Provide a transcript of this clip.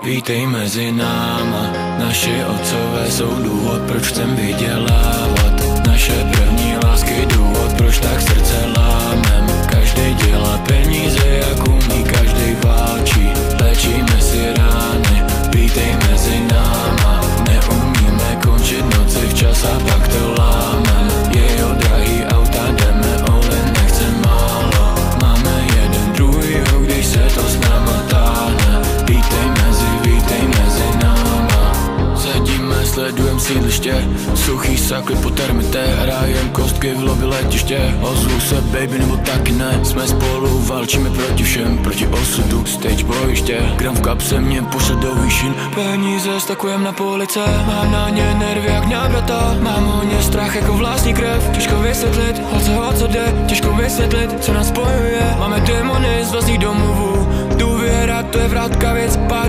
Vítej mezi náma, naši otcové jsou důvod, proč chcem vydělávat. Naše první lásky důvod, proč tak srdce lámem. Každý dělá peníze, jak umí, každý válčí. Léčíme si rány, vítej mezi náma. Neumíme končit noci včas a pak to lámem. Jejo drahý auta, jdeme all-in, nechcem málo. Máme jeden druhýho, když se to s náma táhne. Vítej mezi náma. Sedíme, sledujem sídliště, suchý sakly po termite. Hrajem kostky v lobby letiště. Ozvu se baby nebo taky ne. Jsme spolu, válčíme proti všem, proti osudu, stage bojiště. Gram v kapse mě pošle do výšin. Peníze stakujem na police. Mám na ně nervy jak na brata. Mám o ně strach jako vlastní krev. Těžko vysvětlit, holce o co jde. Těžko vysvětlit, co nás spojuje. Máme démony z vlastních domovů. Důvěra, to je vratka věc, pár